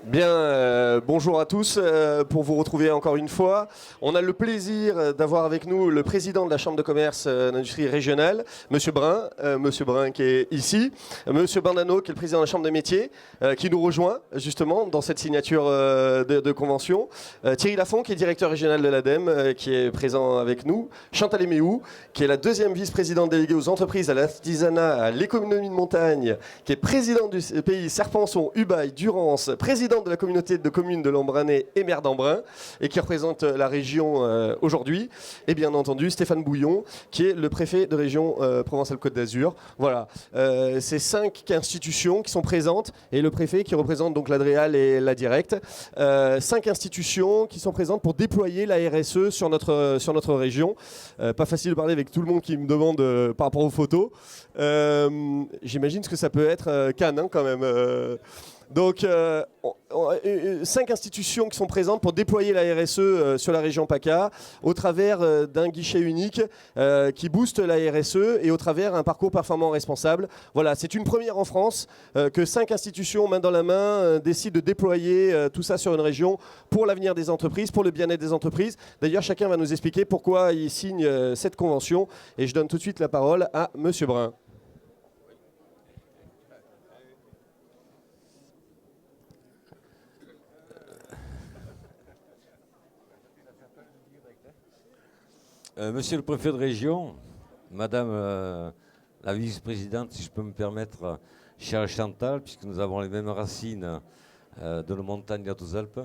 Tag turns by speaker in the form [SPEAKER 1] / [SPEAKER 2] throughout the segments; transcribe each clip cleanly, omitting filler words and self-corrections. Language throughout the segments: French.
[SPEAKER 1] Bien, bonjour à tous, pour vous retrouver encore une fois. On a le plaisir d'avoir avec nous le président de la Chambre de commerce d'industrie régionale, Monsieur Brun qui est ici, Monsieur Bandano qui est le président de la Chambre des métiers, qui nous rejoint justement dans cette signature de convention, Thierry Lafont qui est directeur régional de l'ADEME, qui est présent avec nous, Chantal Eméou qui est la deuxième vice-présidente déléguée aux entreprises, à l'artisanat, à l'économie de montagne, qui est présidente du pays Serpenson, Ubaye, Durance, président de la communauté de communes de l'Embranais et maire d'Embrun, et qui représente la région aujourd'hui. Et bien entendu, Stéphane Bouillon, qui est le préfet de région Provence-Alpes-Côte d'Azur. Voilà, c'est 5 institutions qui sont présentes, et le préfet qui représente donc l'Adréal et la Directe. 5 institutions qui sont présentes pour déployer la RSE sur notre région. Pas facile de parler avec tout le monde qui me demande par rapport aux photos. J'imagine ce que ça peut être Cannes, hein, quand même. Donc, 5 institutions qui sont présentes pour déployer la RSE sur la région PACA au travers d'un guichet unique qui booste la RSE et au travers un parcours performant responsable. Voilà, c'est une première en France que 5 institutions, main dans la main, décident de déployer tout ça sur une région pour l'avenir des entreprises, pour le bien-être des entreprises. D'ailleurs, chacun va nous expliquer pourquoi il signe cette convention. Et je donne tout de suite la parole à Monsieur Brun.
[SPEAKER 2] Monsieur le préfet de région, Madame la vice-présidente, si je peux me permettre, chère Chantal, puisque nous avons les mêmes racines de nos montagnes des Hautes-Alpes,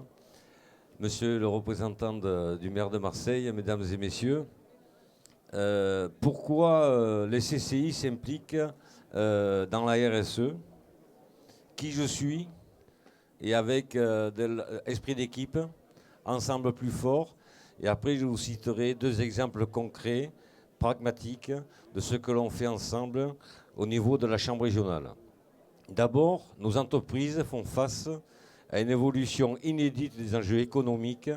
[SPEAKER 2] Monsieur le représentant du maire de Marseille, Mesdames et Messieurs, pourquoi les CCI s'impliquent dans la RSE, qui je suis, et avec l'esprit d'équipe, ensemble plus fort. Et après, je vous citerai 2 exemples concrets, pragmatiques, de ce que l'on fait ensemble au niveau de la Chambre régionale. D'abord, nos entreprises font face à une évolution inédite des enjeux économiques,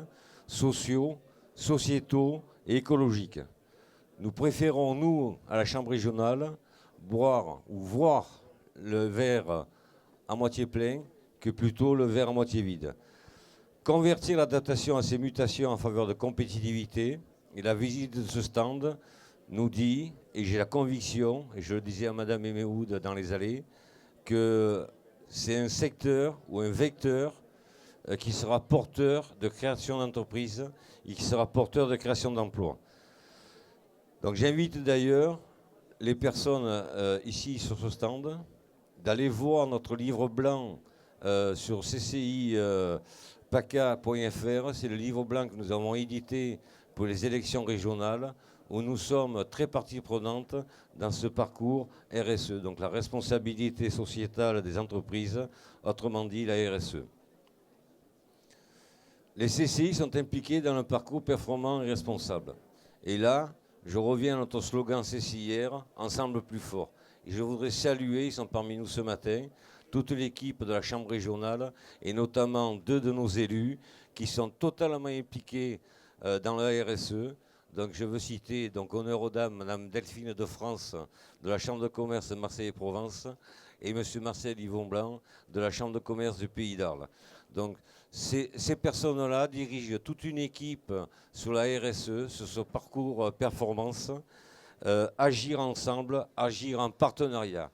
[SPEAKER 2] sociaux, sociétaux et écologiques. Nous préférons, nous, à la Chambre régionale, boire ou voir le verre à moitié plein que plutôt le verre à moitié vide. Convertir l'adaptation à ces mutations en faveur de compétitivité, et la visite de ce stand nous dit, et j'ai la conviction, et je le disais à Madame Eméoud dans les allées, que c'est un secteur ou un vecteur qui sera porteur de création d'entreprises et qui sera porteur de création d'emplois. Donc j'invite d'ailleurs les personnes ici sur ce stand d'aller voir notre livre blanc sur CCI PACA.fr, c'est le livre blanc que nous avons édité pour les élections régionales, où nous sommes très partie prenante dans ce parcours RSE, donc la responsabilité sociétale des entreprises, autrement dit la RSE. Les CCI sont impliqués dans un parcours performant et responsable. Et là, je reviens à notre slogan CCIR, Ensemble plus fort. Et je voudrais saluer, ils sont parmi nous ce matin, toute l'équipe de la Chambre régionale et notamment 2 de nos élus qui sont totalement impliqués dans la RSE. Donc je veux citer, donc honneur aux dames, Madame Delphine de France de la Chambre de commerce de Marseille et Provence et Monsieur Marcel Yvon Blanc de la Chambre de commerce du Pays d'Arles. Donc ces personnes-là dirigent toute une équipe sur la RSE, sur ce parcours performance, agir ensemble, agir en partenariat.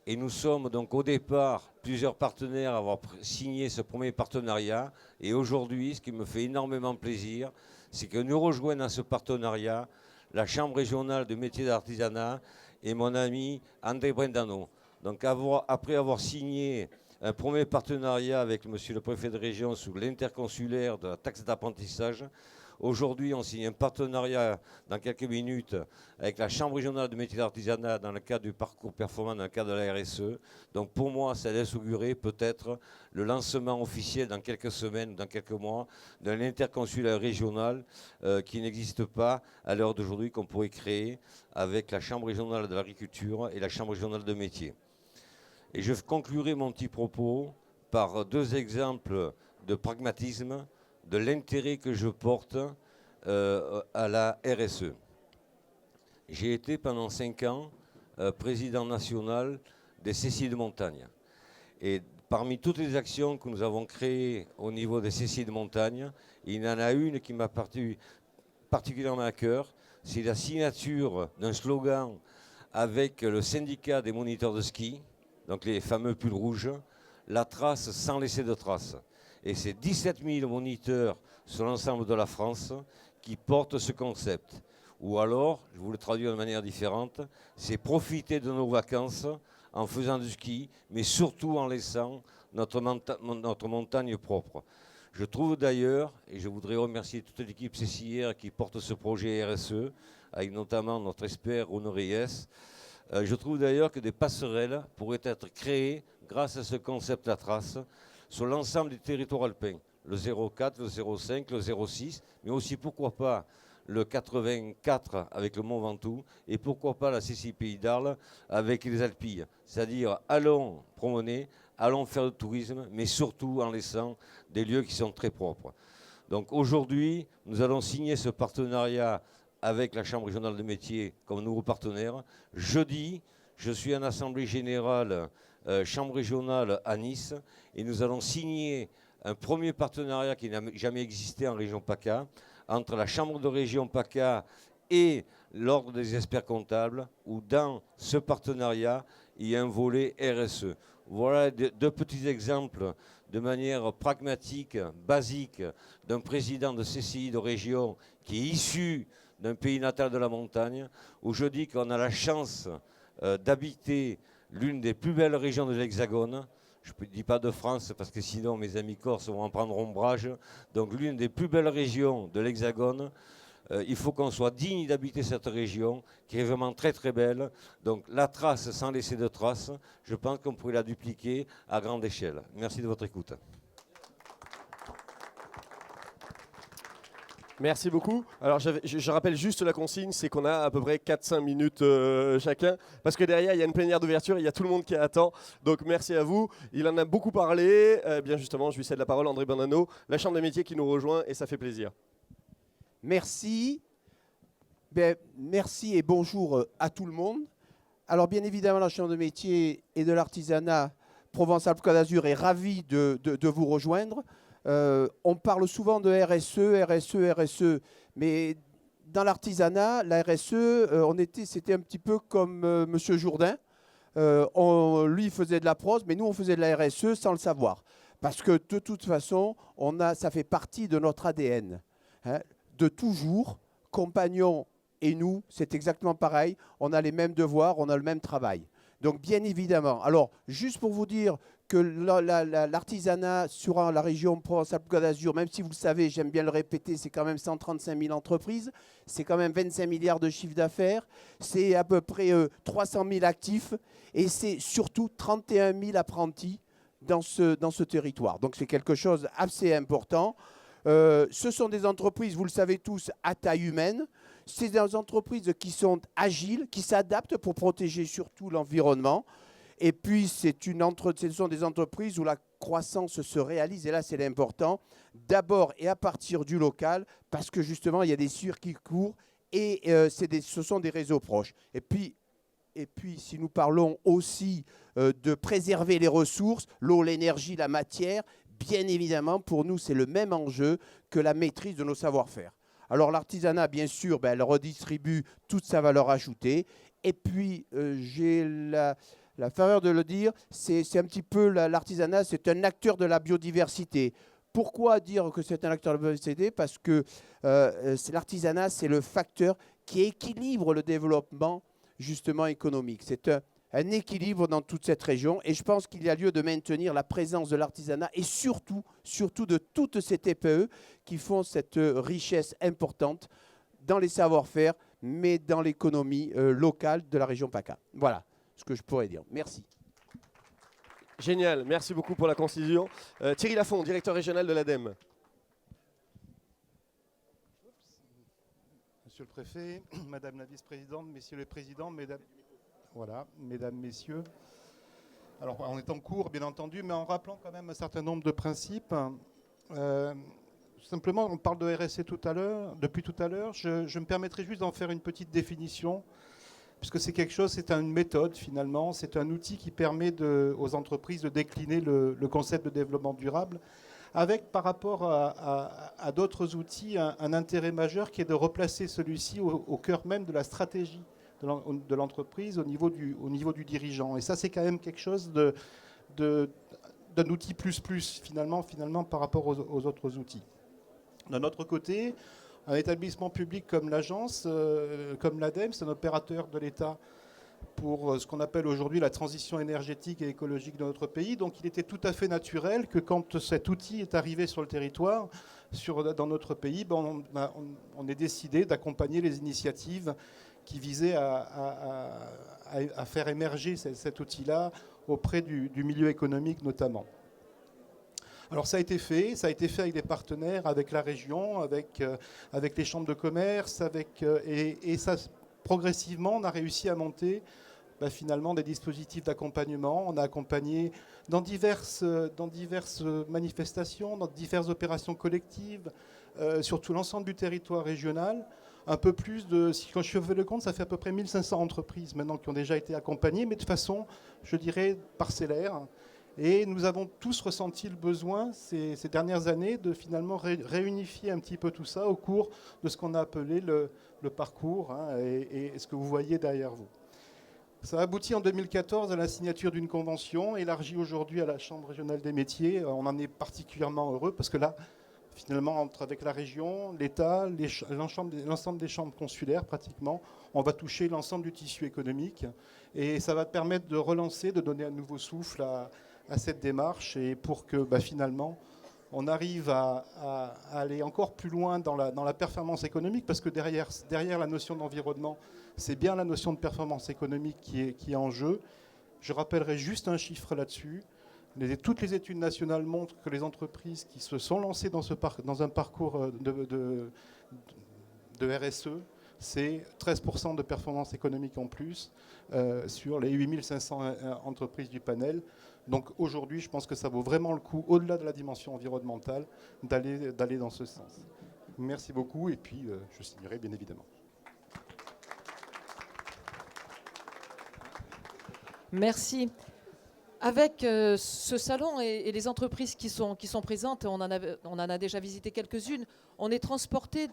[SPEAKER 2] Et nous sommes donc au départ plusieurs partenaires à avoir signé ce premier partenariat. Et aujourd'hui, ce qui me fait énormément plaisir, c'est que nous rejoignent dans ce partenariat la Chambre régionale de métiers d'artisanat et mon ami André Brendano. Donc après avoir signé un premier partenariat avec monsieur le préfet de région sous l'interconsulaire de la taxe d'apprentissage, aujourd'hui, on signe un partenariat dans quelques minutes avec la Chambre régionale de métiers d'artisanat dans le cadre du parcours performant, dans le cadre de la RSE. Donc pour moi, ça laisse augurer peut-être le lancement officiel dans quelques semaines ou dans quelques mois d'un interconsulaire régional qui n'existe pas à l'heure d'aujourd'hui, qu'on pourrait créer avec la Chambre régionale de l'agriculture et la Chambre régionale de métiers. Et je conclurai mon petit propos par 2 exemples de pragmatisme, de l'intérêt que je porte à la RSE. J'ai été pendant 5 ans président national des CCI de montagne. Et Parmi toutes les actions que nous avons créées au niveau des CCI de montagne, il y en a une qui m'a particulièrement à cœur, c'est la signature d'un slogan avec le syndicat des moniteurs de ski, donc les fameux pulls rouges, la trace sans laisser de traces. Et c'est 17 000 moniteurs sur l'ensemble de la France qui portent ce concept. Ou alors, je vous le traduis de manière différente, c'est profiter de nos vacances en faisant du ski, mais surtout en laissant notre montagne propre. Je trouve d'ailleurs, et je voudrais remercier toute l'équipe CCIR qui porte ce projet RSE, avec notamment notre expert Honoré Yes, je trouve d'ailleurs que des passerelles pourraient être créées grâce à ce concept à trace sur l'ensemble du territoire alpin, le 04, le 05, le 06, mais aussi pourquoi pas le 84 avec le Mont Ventoux et pourquoi pas la CCI Pays d'Arles avec les Alpilles. C'est-à-dire allons promener, allons faire du tourisme, mais surtout en laissant des lieux qui sont très propres. Donc aujourd'hui, nous allons signer ce partenariat avec la Chambre régionale de métiers comme nouveau partenaire. Jeudi, je suis en assemblée générale Chambre régionale à Nice et nous allons signer un premier partenariat qui n'a jamais existé en région PACA entre la Chambre de région PACA et l'Ordre des experts comptables, où dans ce partenariat, il y a un volet RSE. Voilà deux petits exemples de manière pragmatique, basique, d'un président de CCI de région qui est issu d'un pays natal de la montagne, où je dis qu'on a la chance d'habiter l'une des plus belles régions de l'Hexagone. Je ne dis pas de France parce que sinon mes amis corses vont en prendre ombrage. Donc l'une des plus belles régions de l'Hexagone. Il faut qu'on soit digne d'habiter cette région qui est vraiment très très belle. Donc la trace sans laisser de traces, je pense qu'on pourrait la dupliquer à grande échelle. Merci de votre écoute.
[SPEAKER 1] Merci beaucoup. Alors je rappelle juste la consigne, c'est qu'on a à peu près 4-5 minutes chacun, parce que derrière il y a une plénière d'ouverture, il y a tout le monde qui attend. Donc merci à vous. Il en a beaucoup parlé. Bien justement, je lui cède la parole, André Bernano, la Chambre des métiers qui nous rejoint, et ça fait plaisir.
[SPEAKER 3] Merci. Merci et bonjour à tout le monde. Alors bien évidemment, la Chambre de métiers et de l'artisanat Provence-Alpes-Côte d'Azur est ravie de vous rejoindre. On parle souvent de RSE, mais dans l'artisanat, la RSE, c'était un petit peu comme Monsieur Jourdain. Lui faisait de la prose, mais nous on faisait de la RSE sans le savoir. Parce que de toute façon, ça fait partie de notre ADN. Hein, de toujours, compagnons et nous, c'est exactement pareil. On a les mêmes devoirs, on a le même travail. Donc bien évidemment. Alors, juste pour vous dire que l'artisanat sur la région Provence-Alpes-Côte d'Azur, même si vous le savez, j'aime bien le répéter, c'est quand même 135 000 entreprises, c'est quand même 25 milliards de chiffre d'affaires, c'est à peu près 300 000 actifs et c'est surtout 31 000 apprentis dans ce territoire. Donc c'est quelque chose assez important. Ce sont des entreprises, vous le savez tous, à taille humaine. C'est des entreprises qui sont agiles, qui s'adaptent pour protéger surtout l'environnement. Et puis, ce sont des entreprises où la croissance se réalise, et là, c'est l'important, d'abord et à partir du local, parce que justement, il y a des circuits courts et ce sont des réseaux proches. Et puis, si nous parlons aussi de préserver les ressources, l'eau, l'énergie, la matière, bien évidemment, pour nous, c'est le même enjeu que la maîtrise de nos savoir-faire. Alors l'artisanat, bien sûr, elle redistribue toute sa valeur ajoutée. Et puis, j'ai la faveur de le dire, c'est un petit peu l'artisanat, c'est un acteur de la biodiversité. Pourquoi dire que c'est un acteur de la biodiversité? Parce que l'artisanat, c'est le facteur qui équilibre le développement, justement, économique. C'est un équilibre dans toute cette région et je pense qu'il y a lieu de maintenir la présence de l'artisanat et surtout de toutes ces TPE qui font cette richesse importante dans les savoir-faire, mais dans l'économie locale de la région PACA. Voilà ce que je pourrais dire. Merci.
[SPEAKER 1] Génial, merci beaucoup pour la concision. Thierry Lafont, directeur régional de l'ADEME.
[SPEAKER 4] Monsieur le préfet, madame la vice-présidente, messieurs les présidents, mesdames, messieurs. Alors, on est en cours, bien entendu, mais en rappelant quand même un certain nombre de principes. Simplement, on parle de RSE depuis tout à l'heure. Je me permettrai juste d'en faire une petite définition. puisque c'est quelque chose, c'est une méthode finalement, c'est un outil qui permet aux entreprises de décliner le concept de développement durable, avec par rapport à d'autres outils un intérêt majeur qui est de replacer celui-ci au cœur même de la stratégie de l'entreprise au niveau du dirigeant. Et ça, c'est quand même quelque chose d'un outil plus finalement par rapport aux autres outils. D'un autre côté, un établissement public comme l'agence, comme l'ADEME, c'est un opérateur de l'État pour ce qu'on appelle aujourd'hui la transition énergétique et écologique de notre pays. Donc il était tout à fait naturel que quand cet outil est arrivé sur le territoire, dans notre pays, on ait décidé d'accompagner les initiatives qui visaient à faire émerger cet outil-là auprès du milieu économique notamment. Alors ça a été fait avec des partenaires, avec la région, avec les chambres de commerce, et ça, progressivement, on a réussi à monter finalement des dispositifs d'accompagnement. On a accompagné dans diverses manifestations, dans diverses opérations collectives, sur tout l'ensemble du territoire régional. Un peu plus quand je fais le compte, ça fait à peu près 1500 entreprises maintenant qui ont déjà été accompagnées, mais de façon, je dirais, parcellaire. Et nous avons tous ressenti le besoin ces dernières années de finalement réunifier un petit peu tout ça au cours de ce qu'on a appelé le parcours, et ce que vous voyez derrière vous. Ça a abouti en 2014 à la signature d'une convention élargie aujourd'hui à la Chambre régionale des métiers. On en est particulièrement heureux parce que là, finalement, avec la région, l'État, l'ensemble des chambres consulaires pratiquement, on va toucher l'ensemble du tissu économique. Et ça va permettre de relancer, de donner un nouveau souffle à cette démarche, et pour que finalement on arrive à aller encore plus loin dans la performance économique, parce que derrière la notion d'environnement, c'est bien la notion de performance économique qui est en jeu. Je rappellerai juste un chiffre là-dessus. Toutes les études nationales montrent que les entreprises qui se sont lancées dans un parcours de RSE, c'est 13% de performance économique en plus sur les 8500 entreprises du panel. Donc aujourd'hui, je pense que ça vaut vraiment le coup, au-delà de la dimension environnementale, d'aller dans ce sens. Merci beaucoup, et puis je signerai bien évidemment.
[SPEAKER 5] Merci. Avec ce salon et les entreprises qui sont présentes, on en a déjà visité quelques-unes, on est transporté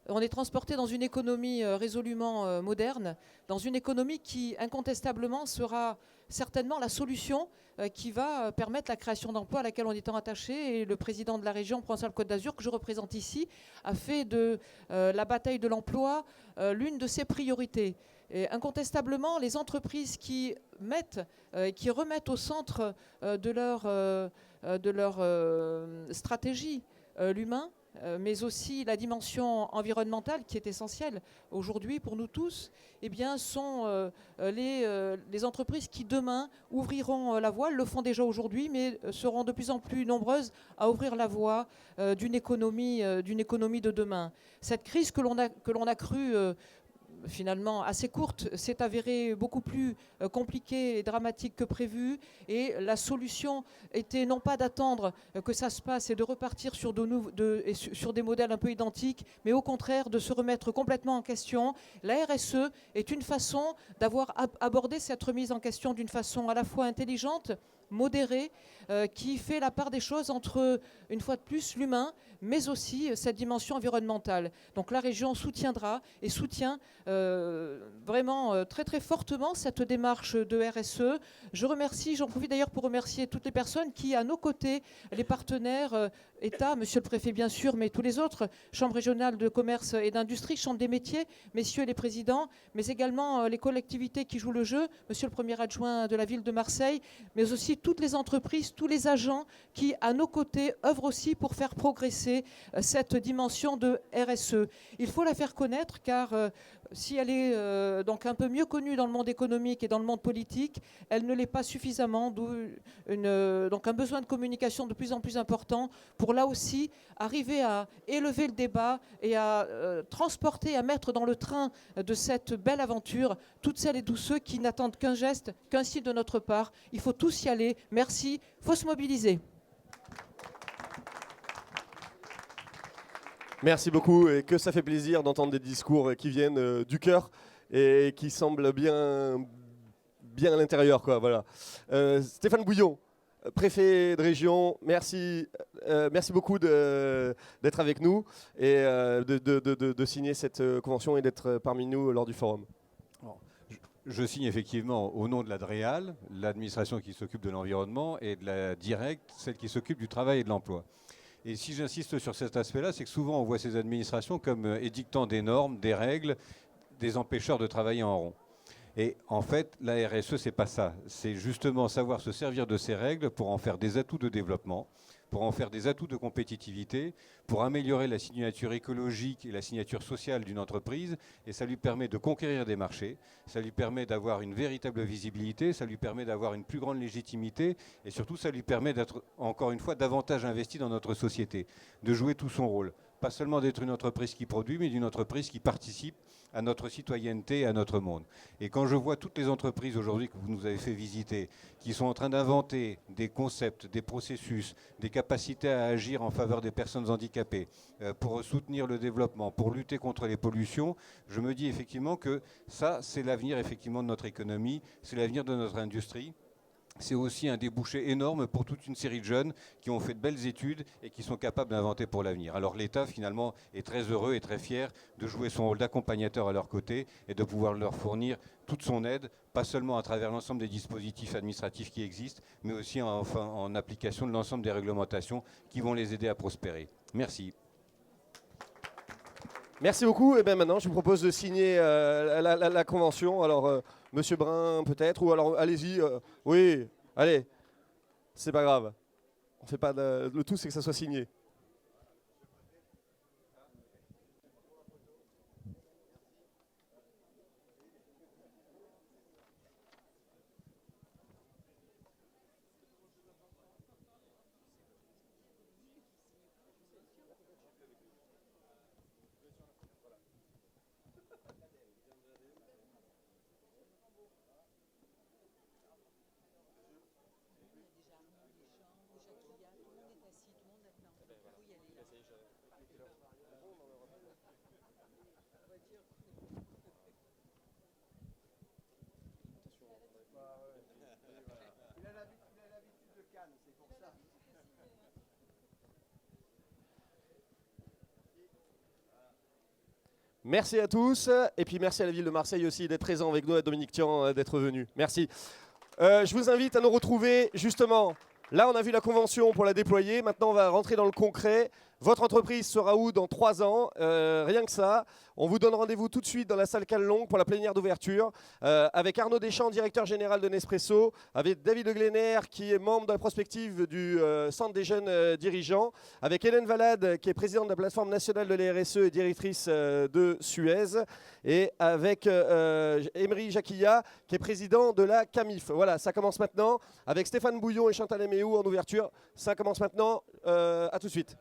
[SPEAKER 5] dans une économie résolument moderne, dans une économie qui incontestablement sera certainement la solution qui va permettre la création d'emplois à laquelle on est tant attaché. Et le président de la région Provence-Alpes-Côte d'Azur, que je représente ici, a fait de la bataille de l'emploi l'une de ses priorités. Et incontestablement, les entreprises qui remettent au centre de leur stratégie l'humain, mais aussi la dimension environnementale qui est essentielle aujourd'hui pour nous tous, eh bien, sont les entreprises qui demain ouvriront la voie. Elles le font déjà aujourd'hui, mais seront de plus en plus nombreuses à ouvrir la voie d'une économie de demain. Cette crise que l'on a crue finalement assez courte, s'est avérée beaucoup plus compliquée et dramatique que prévu, et la solution était non pas d'attendre que ça se passe et de repartir sur des modèles un peu identiques, mais au contraire de se remettre complètement en question. La RSE est une façon d'avoir abordé cette remise en question d'une façon à la fois intelligente, modérée, qui fait la part des choses entre, une fois de plus, l'humain, mais aussi cette dimension environnementale. Donc la région soutiendra et soutient vraiment très très fortement cette démarche de RSE. J'en profite d'ailleurs pour remercier toutes les personnes qui, à nos côtés, les partenaires, État, monsieur le préfet bien sûr, mais tous les autres, Chambre régionale de commerce et d'industrie, Chambre des métiers, messieurs les présidents, mais également les collectivités qui jouent le jeu, monsieur le premier adjoint de la ville de Marseille, mais aussi toutes les entreprises, tous les agents qui, à nos côtés, œuvrent aussi pour faire progresser cette dimension de RSE. Il faut la faire connaître, car si elle est donc un peu mieux connue dans le monde économique et dans le monde politique, elle ne l'est pas suffisamment, d'où donc un besoin de communication de plus en plus important pour là aussi arriver à élever le débat et à transporter, à mettre dans le train de cette belle aventure toutes celles et tous ceux qui n'attendent qu'un geste, qu'un signe de notre part. Il faut tous y aller. Merci. Il faut se mobiliser.
[SPEAKER 1] Merci beaucoup, et que ça fait plaisir d'entendre des discours qui viennent du cœur et qui semble bien à l'intérieur, quoi. Voilà. Stéphane Bouillon, préfet de région, merci beaucoup d'être avec nous et de signer cette convention et d'être parmi nous lors du forum.
[SPEAKER 6] Je signe effectivement au nom de la DREAL, l'administration qui s'occupe de l'environnement, et de la DIRECT, celle qui s'occupe du travail et de l'emploi. Et si j'insiste sur cet aspect-là, c'est que souvent on voit ces administrations comme édictant des normes, des règles, des empêcheurs de travailler en rond. Et en fait, la RSE, c'est pas ça. C'est justement savoir se servir de ces règles pour en faire des atouts de développement, pour en faire des atouts de compétitivité, pour améliorer la signature écologique et la signature sociale d'une entreprise. Et ça lui permet de conquérir des marchés, ça lui permet d'avoir une véritable visibilité, ça lui permet d'avoir une plus grande légitimité, et surtout, ça lui permet d'être, encore une fois, davantage investi dans notre société, de jouer tout son rôle. Pas seulement d'être une entreprise qui produit, mais d'une entreprise qui participe à notre citoyenneté, à notre monde. Et quand je vois toutes les entreprises aujourd'hui que vous nous avez fait visiter, qui sont en train d'inventer des concepts, des processus, des capacités à agir en faveur des personnes handicapées, pour soutenir le développement, pour lutter contre les pollutions, je me dis effectivement que ça, c'est l'avenir effectivement de notre économie, c'est l'avenir de notre industrie. C'est aussi un débouché énorme pour toute une série de jeunes qui ont fait de belles études et qui sont capables d'inventer pour l'avenir. Alors l'État, finalement, est très heureux et très fier de jouer son rôle d'accompagnateur à leur côté et de pouvoir leur fournir toute son aide, pas seulement à travers l'ensemble des dispositifs administratifs qui existent, mais aussi en application de l'ensemble des réglementations qui vont les aider à prospérer. Merci.
[SPEAKER 1] Merci beaucoup. Et bien maintenant, je vous propose de signer la convention. Alors, Monsieur Brun, peut-être, ou alors allez-y. Oui, allez, c'est pas grave. On fait pas le tout, c'est que ça soit signé. Merci à tous, et puis merci à la ville de Marseille aussi d'être présent avec nous, à Dominique Tian d'être venu. Merci. Je vous invite à nous retrouver justement. Là, on a vu la convention pour la déployer. Maintenant, on va rentrer dans le concret. Votre entreprise sera où dans 3 ans? Rien que ça. On vous donne rendez-vous tout de suite dans la salle Callelongue pour la plénière d'ouverture avec Arnaud Deschamps, directeur général de Nespresso, avec David Le Glenner, qui est membre de la prospective du Centre des jeunes dirigeants, avec Hélène Valade, qui est présidente de la plateforme nationale de la RSE et directrice de Suez, et avec Emery Jacquilla, qui est président de la CAMIF. Voilà, ça commence maintenant avec Stéphane Bouillon et Chantal Améou en ouverture. Ça commence maintenant. À tout de suite.